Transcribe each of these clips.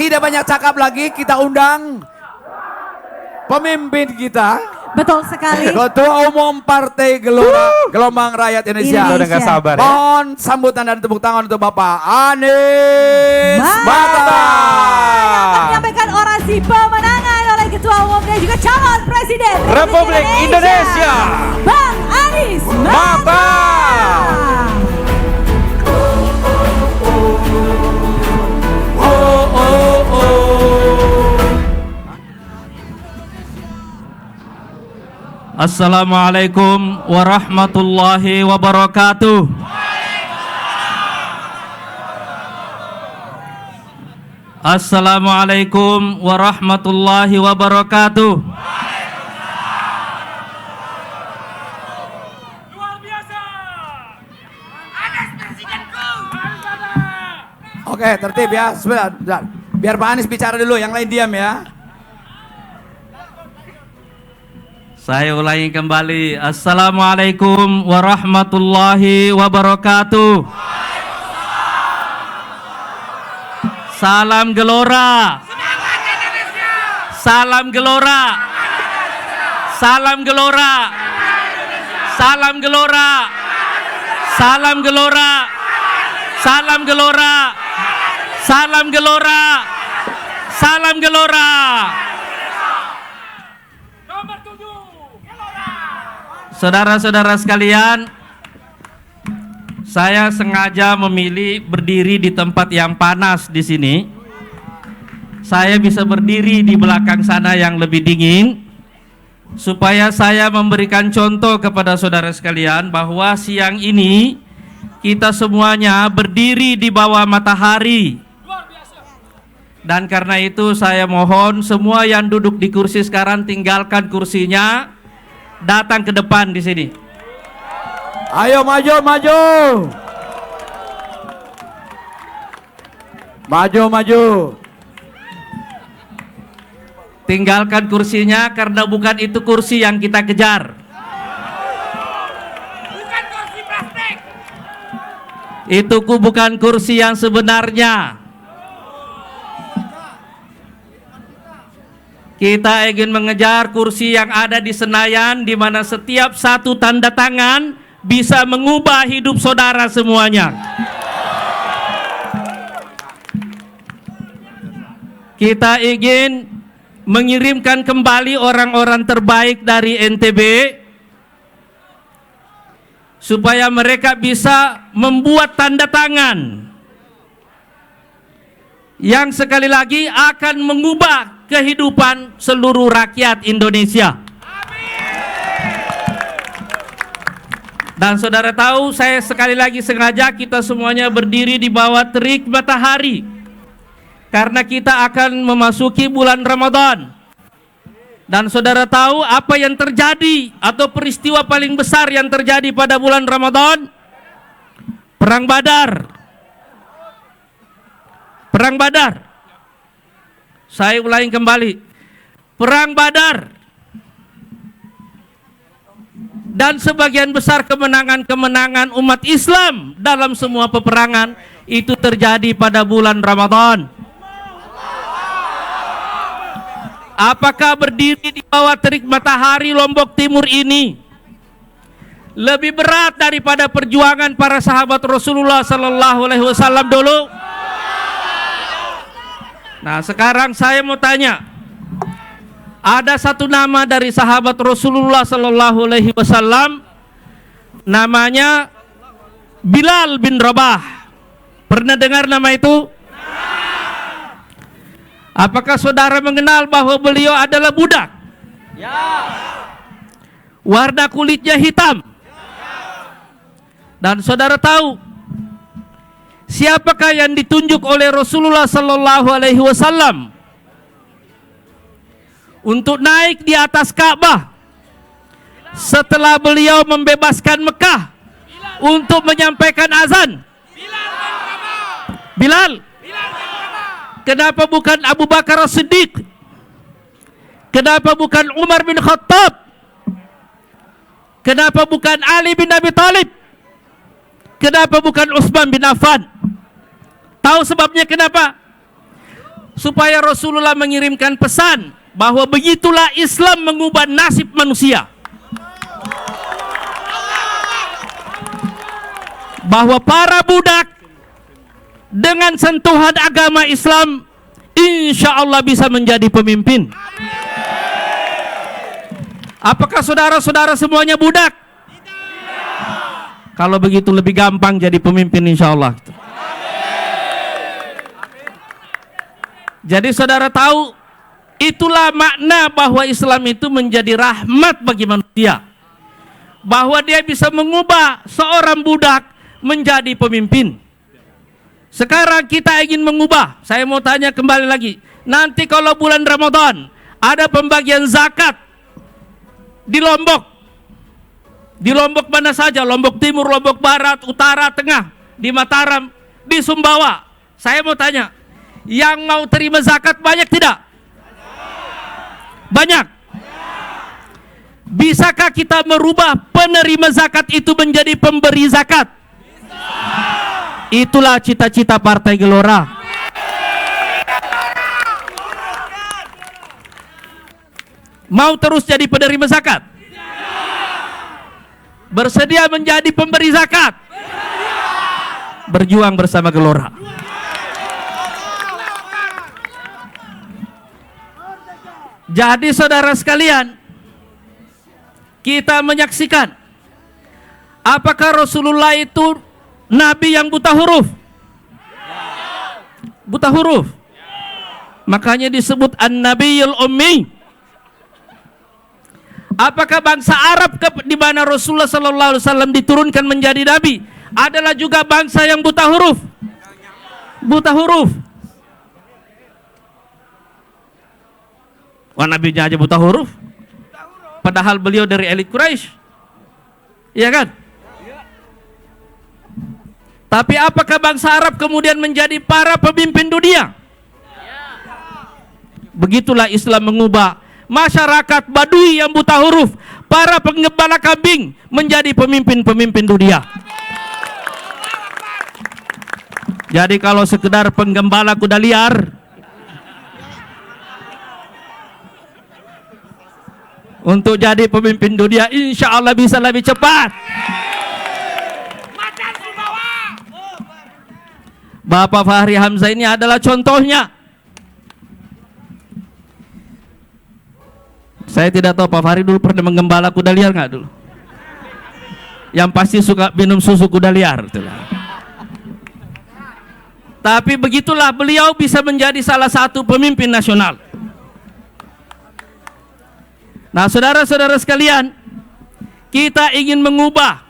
tidak banyak cakap lagi, kita undang pemimpin kita. Betul sekali. Ketua Umum Partai Gelombang Rakyat Indonesia. Udah gak sabar ya. Mohon sambutan dan tepuk tangan untuk Bapak Anies Mata. Yang akan menyampaikan orasi pemenangan oleh Ketua Umum dan juga calon Presiden Republik Indonesia, Bang Anies Mata. Assalamualaikum warahmatullahi wabarakatuh. Assalamualaikum warahmatullahi wabarakatuh. Luar biasa. Anies presidenku. Oke, tertib ya. Sebentar. Biar Pak Anies bicara dulu, yang lain diam ya. Saya ulangi kembali. Assalamualaikum warahmatullahi wabarakatuh. Salam Gelora. Salam Gelora. Salam Gelora. Salam Gelora. Salam Gelora. Salam Gelora. Salam Gelora. Salam Gelora. Saudara-saudara sekalian, saya sengaja memilih berdiri di tempat yang panas di sini. Saya bisa berdiri di belakang sana yang lebih dingin, supaya saya memberikan contoh kepada saudara sekalian bahwa siang ini kita semuanya berdiri di bawah matahari. Dan karena itu saya mohon semua yang duduk di kursi sekarang tinggalkan kursinya, datang ke depan di sini. Ayo maju, maju. Maju, maju. Tinggalkan kursinya karena bukan itu kursi yang kita kejar. Bukan kursi plastik. Itu bukan kursi yang sebenarnya. Kita ingin mengejar kursi yang ada di Senayan, di mana setiap satu tanda tangan bisa mengubah hidup saudara semuanya. Kita ingin mengirimkan kembali orang-orang terbaik dari NTB, supaya mereka bisa membuat tanda tangan yang sekali lagi akan mengubah kehidupan seluruh rakyat Indonesia. Dan saudara tahu, saya sekali lagi sengaja kita semuanya berdiri di bawah terik matahari karena kita akan memasuki bulan Ramadan. Dan saudara tahu apa yang terjadi atau peristiwa paling besar yang terjadi pada bulan Ramadan? Perang Badar. Perang Badar. Saya ulangi kembali, Perang Badar. Dan sebagian besar kemenangan-kemenangan umat Islam dalam semua peperangan itu terjadi pada bulan Ramadan. Apakah berdiri di bawah terik matahari Lombok Timur ini lebih berat daripada perjuangan para sahabat Rasulullah Sallallahu Alaihi Wasallam dulu? Nah, sekarang saya mau tanya, ada satu nama dari sahabat Rasulullah Sallallahu Alaihi Wasallam, namanya Bilal bin Rabah. Pernah dengar nama itu? Apakah saudara mengenal bahwa beliau adalah budak? Ya. Warna kulitnya hitam. Dan saudara tahu siapakah yang ditunjuk oleh Rasulullah Sallallahu Alaihi Wasallam untuk naik di atas Ka'bah setelah beliau membebaskan Mekah untuk menyampaikan azan? Bilal. Kenapa bukan Abu Bakar As-Siddiq? Kenapa bukan Umar bin Khattab? Kenapa bukan Ali bin Abi Thalib? Kenapa bukan Utsman bin Affan? Tahu sebabnya kenapa? supaya Rasulullah mengirimkan pesan bahwa begitulah Islam mengubah nasib manusia. Bahwa para budak dengan sentuhan agama Islam insya Allah bisa menjadi pemimpin. Apakah saudara-saudara semuanya budak? Kalau begitu lebih gampang jadi pemimpin insya Allah. Jadi saudara tahu, itulah makna bahwa Islam itu menjadi rahmat bagi manusia. Bahwa dia bisa mengubah seorang budak menjadi pemimpin. Sekarang kita ingin mengubah. Saya mau tanya kembali lagi. Nanti kalau bulan Ramadan ada pembagian zakat di Lombok. Di Lombok mana saja? Lombok Timur, Lombok Barat, Utara, Tengah, di Mataram, di Sumbawa. Saya mau tanya, yang mau terima zakat banyak tidak? Banyak. Bisakah kita merubah penerima zakat itu menjadi pemberi zakat? Itulah cita-cita Partai Gelora. Mau terus jadi penerima zakat? Bersedia menjadi pemberi zakat? Berjuang bersama Gelora. Jadi saudara sekalian, kita menyaksikan apakah Rasulullah itu Nabi yang buta huruf? Buta huruf. Makanya disebut An-Nabiyul Ummi. Apakah bangsa Arab di mana Rasulullah sallallahu alaihi wasallam diturunkan menjadi nabi adalah juga bangsa yang buta huruf? Buta huruf. Wah, nabinya aja buta huruf. Padahal beliau dari elit Quraisy. Iya kan? Tapi apakah bangsa Arab kemudian menjadi para pemimpin dunia? Begitulah Islam mengubah masyarakat Badui yang buta huruf, para penggembala kambing menjadi pemimpin-pemimpin dunia. Jadi kalau sekedar penggembala kuda liar untuk jadi pemimpin dunia, insya Allah bisa lebih cepat. Bapak Fahri Hamzah ini adalah contohnya. Saya tidak tahu Pak Fahri dulu pernah menggembala kuda liar nggak dulu? Yang pasti suka minum susu kuda liar. Itulah. Tapi begitulah beliau bisa menjadi salah satu pemimpin nasional. Nah, saudara-saudara sekalian, kita ingin mengubah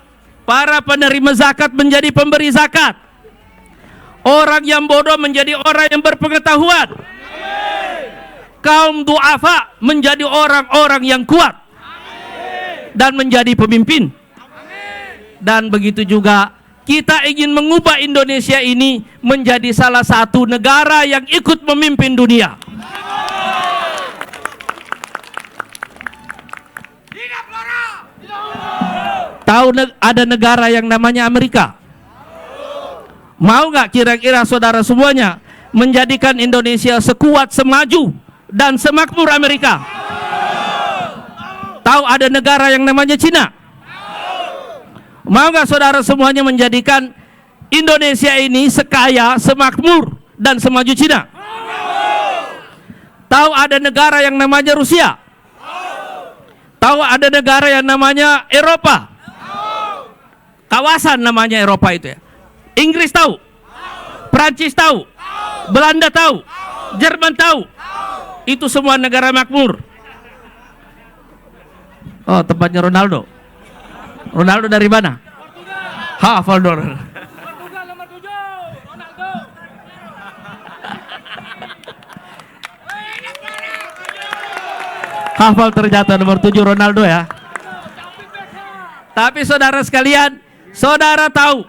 para penerima zakat menjadi pemberi zakat. Orang yang bodoh menjadi orang yang berpengetahuan. Kaum du'afa menjadi orang-orang yang kuat dan menjadi pemimpin. Dan begitu juga kita ingin mengubah Indonesia ini menjadi salah satu negara yang ikut memimpin dunia. Tahu ada negara yang namanya Amerika? Mau nggak kira-kira saudara semuanya menjadikan Indonesia sekuat, semaju, dan semakmur Amerika? Tahu ada negara yang namanya Cina? Mau nggak saudara semuanya menjadikan Indonesia ini sekaya, semakmur, dan semaju Cina? Tahu ada negara yang namanya Rusia? Tahu ada negara yang namanya Eropa? Kawasan namanya Eropa itu ya. Inggris tahu, Prancis tahu, Belanda tahu, Jerman tahu. Itu semua negara makmur. Oh, tempatnya Ronaldo. Ronaldo dari mana? Hafal dong. Hafal ternyata nomor 7 Ronaldo ya. Tapi saudara sekalian, saudara tahu,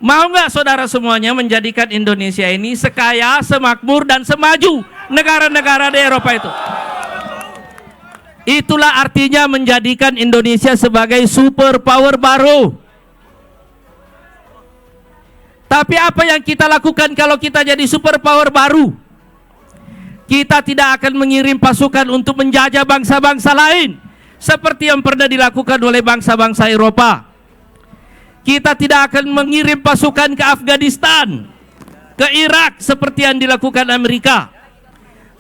mau nggak saudara semuanya menjadikan Indonesia ini sekaya, semakmur, dan semaju negara-negara di Eropa itu? Itulah artinya menjadikan Indonesia sebagai superpower baru. Tapi apa yang kita lakukan kalau kita jadi superpower baru? Kita tidak akan mengirim pasukan untuk menjajah bangsa-bangsa lain seperti yang pernah dilakukan oleh bangsa-bangsa Eropa. Kita tidak akan mengirim pasukan ke Afghanistan, ke Irak seperti yang dilakukan Amerika.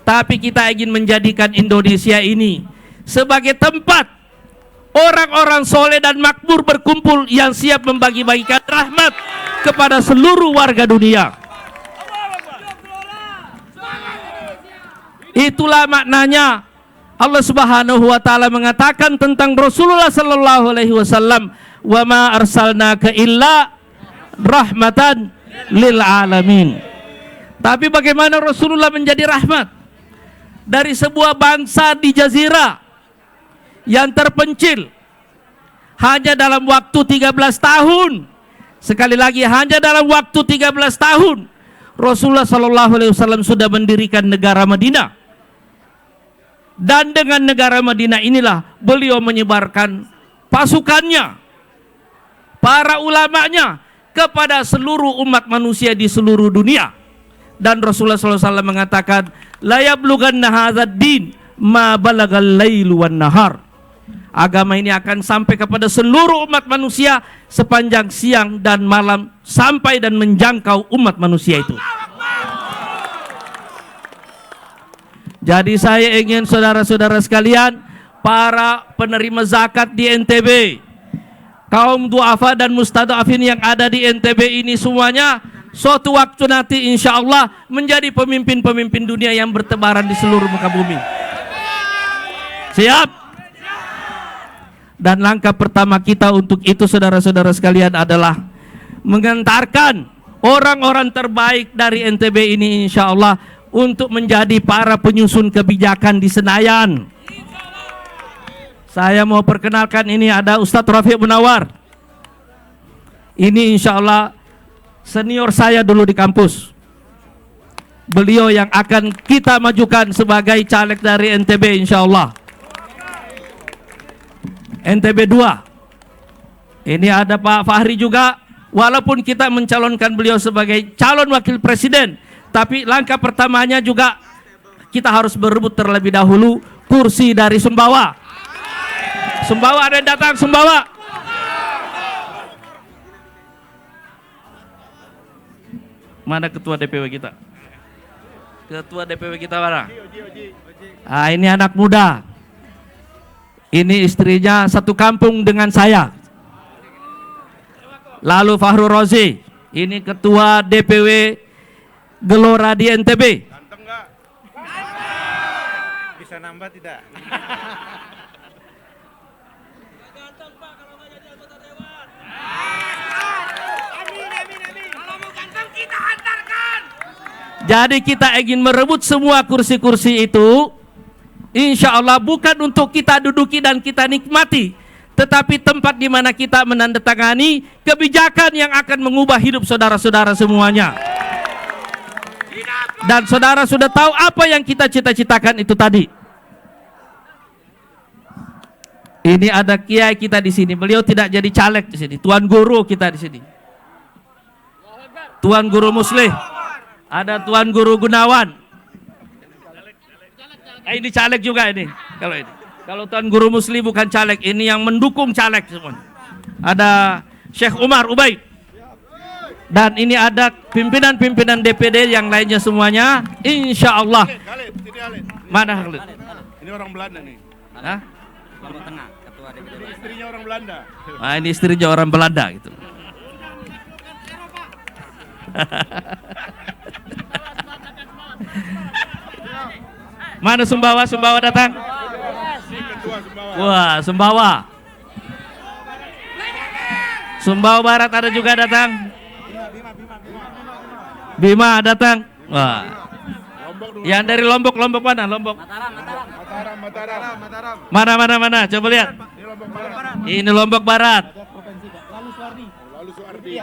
Tapi kita ingin menjadikan Indonesia ini sebagai tempat orang-orang soleh dan makmur berkumpul yang siap membagi-bagikan rahmat kepada seluruh warga dunia. Itulah maknanya Allah Subhanahu wa taala mengatakan tentang Rasulullah sallallahu alaihi wasallam, "Wa ma arsalnaka illa rahmatan lil alamin." Tapi bagaimana Rasulullah menjadi rahmat dari sebuah bangsa di jazirah yang terpencil hanya dalam waktu 13 tahun. Sekali lagi, hanya dalam waktu 13 tahun Rasulullah sallallahu alaihi wasallam sudah mendirikan negara Madinah. Dan dengan negara Madinah inilah beliau menyebarkan pasukannya, para ulamanya kepada seluruh umat manusia di seluruh dunia. Dan Rasulullah SAW mengatakan, la yablughanna hadzal din ma balagal lailu wan nahar. Agama ini akan sampai kepada seluruh umat manusia sepanjang siang dan malam, sampai dan menjangkau umat manusia itu. Jadi saya ingin saudara-saudara sekalian, para penerima zakat di NTB, kaum duafa dan mustadafin yang ada di NTB ini semuanya, suatu waktu nanti insya Allah menjadi pemimpin-pemimpin dunia yang bertebaran di seluruh muka bumi. Siap? Dan langkah pertama kita untuk itu saudara-saudara sekalian adalah mengantarkan orang-orang terbaik dari NTB ini insya Allah untuk menjadi para penyusun kebijakan di Senayan. Saya mau perkenalkan, ini ada Ustadz Rafiq Munawar. Ini insya Allah senior saya dulu di kampus. Beliau yang akan kita majukan sebagai caleg dari NTB insya Allah. NTB 2. Ini ada Pak Fahri juga. Walaupun kita mencalonkan beliau sebagai calon wakil presiden, tapi langkah pertamanya juga kita harus berebut terlebih dahulu kursi dari Sumbawa. Sumbawa, ada yang datang Sumbawa? Mana ketua DPW kita? Ketua DPW kita mana? Ah, ini anak muda. Ini istrinya satu kampung dengan saya. Lalu Fahru Rozi, ini ketua DPW Gelora di NTB. Ganteng nggak? Bisa nambah tidak? Ganteng Pak, kalau nggak jadi anggota dewan. Amin. Kalau mau ganteng kita hantarkan. Jadi kita ingin merebut semua kursi-kursi itu, insya Allah bukan untuk kita duduki dan kita nikmati, tetapi tempat di mana kita menandatangani kebijakan yang akan mengubah hidup saudara-saudara semuanya. Dan saudara sudah tahu apa yang kita cita-citakan itu tadi. Ini ada kiai kita di sini. Beliau tidak jadi caleg di sini. Tuan guru kita di sini. Tuan guru Muslih. Ada Tuan guru Gunawan. Ini caleg juga ini. Kalau Tuan guru Muslih bukan caleg, ini yang mendukung caleg semua. Ada Syekh Umar Ubaid. Dan ini ada pimpinan-pimpinan DPD yang lainnya semuanya, insya Allah. Mana Khalid? Ini orang Belanda nih. Hah? Lombok Tengah, ketua DPD. Istrinya orang Belanda. Nah, ini istrinya orang Belanda gitu. Mana Sumbawa? Sumbawa datang? Ketua Sumbawa. Wah, Sumbawa. Sumbawa Barat ada juga datang. Bima datang. Wah. Yang dari Lombok mana? Lombok. Mataram. Mana? Coba lihat. Ini Lombok Barat. Ini Lombok Barat. Lalu Suardi.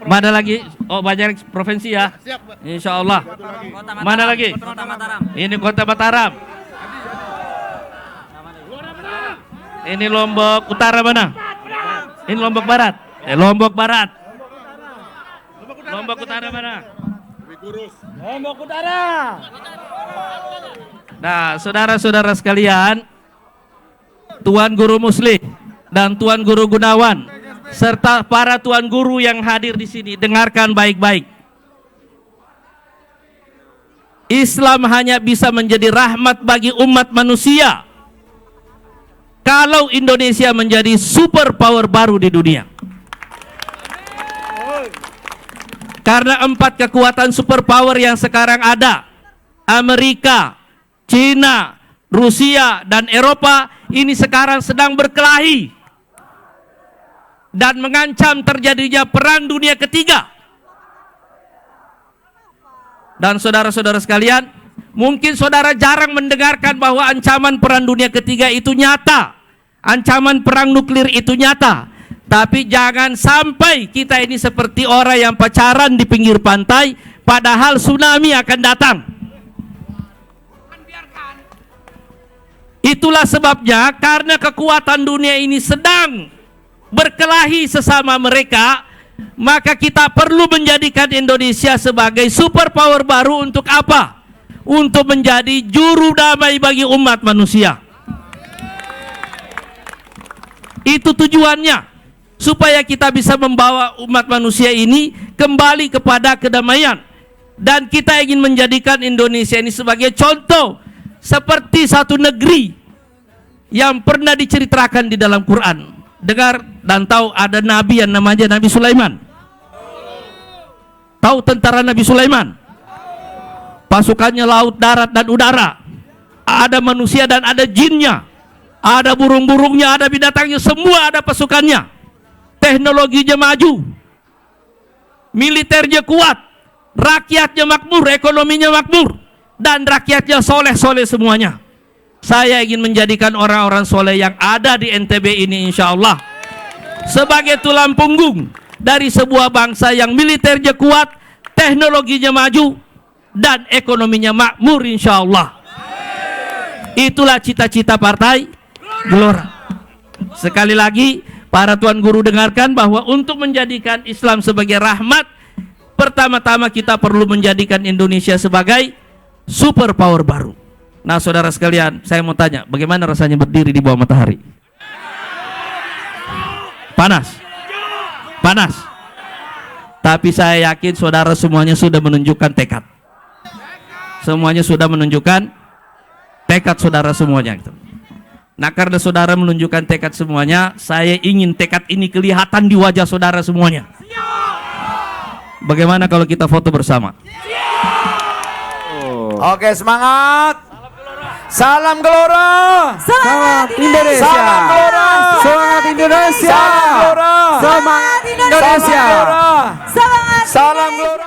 Mana lagi? Oh, banyak provinsi ya. Siap, Pak. Insya Allah. Kota Mataram. Mana lagi? Kota Mataram. Ini Kota Mataram. Ini Lombok Utara mana? Ini Lombok Barat. Lombok Barat. Lombok Utara mana? Lebih kurus. Lombok Utara. Nah, saudara-saudara sekalian, Tuan Guru Muslim dan Tuan Guru Gunawan serta para tuan guru yang hadir di sini, dengarkan baik-baik. Islam hanya bisa menjadi rahmat bagi umat manusia kalau Indonesia menjadi super power baru di dunia. Karena 4 kekuatan super power yang sekarang ada, Amerika, Cina, Rusia, dan Eropa, ini sekarang sedang berkelahi dan mengancam terjadinya perang dunia ketiga. Dan saudara-saudara sekalian, mungkin saudara jarang mendengarkan bahwa ancaman perang dunia ketiga itu nyata. Ancaman perang nuklir itu nyata. Tapi jangan sampai kita ini seperti orang yang pacaran di pinggir pantai, padahal tsunami akan datang. Itulah sebabnya, karena kekuatan dunia ini sedang berkelahi sesama mereka, maka kita perlu menjadikan Indonesia sebagai superpower baru. Untuk apa? Untuk menjadi juru damai bagi umat manusia. Itu tujuannya, supaya kita bisa membawa umat manusia ini kembali kepada kedamaian. Dan kita ingin menjadikan Indonesia ini sebagai contoh, seperti satu negeri yang pernah diceritakan di dalam Quran. Dengar dan tahu ada nabi yang namanya Nabi Sulaiman. Tahu tentara Nabi Sulaiman? Pasukannya laut, darat, dan udara. Ada manusia dan ada jinnya. Ada burung-burungnya, ada binatangnya, semua ada pasukannya. Teknologinya maju, militernya kuat, rakyatnya makmur, ekonominya makmur, dan rakyatnya soleh-soleh semuanya. Saya ingin menjadikan orang-orang soleh yang ada di NTB ini insya Allah sebagai tulang punggung dari sebuah bangsa yang militernya kuat, teknologinya maju, dan ekonominya makmur insya Allah. Itulah cita-cita Partai Gelora. Sekali lagi, para tuan guru dengarkan bahwa untuk menjadikan Islam sebagai rahmat, pertama-tama kita perlu menjadikan Indonesia sebagai superpower baru. Nah, saudara sekalian, saya mau tanya, bagaimana rasanya berdiri di bawah matahari? Panas? Panas? Tapi saya yakin saudara semuanya sudah menunjukkan tekad. Semuanya sudah menunjukkan tekad saudara semuanya. Nah, karena saudara menunjukkan tekad semuanya, saya ingin tekad ini kelihatan di wajah saudara semuanya. Bagaimana kalau kita foto bersama? Oke, semangat. Salam Gelora. Semangat Indonesia. Salam Gelora. Semangat Indonesia. Salam Gelora. Semangat Indonesia. Salam Gelora. Semangat Salam Gelora.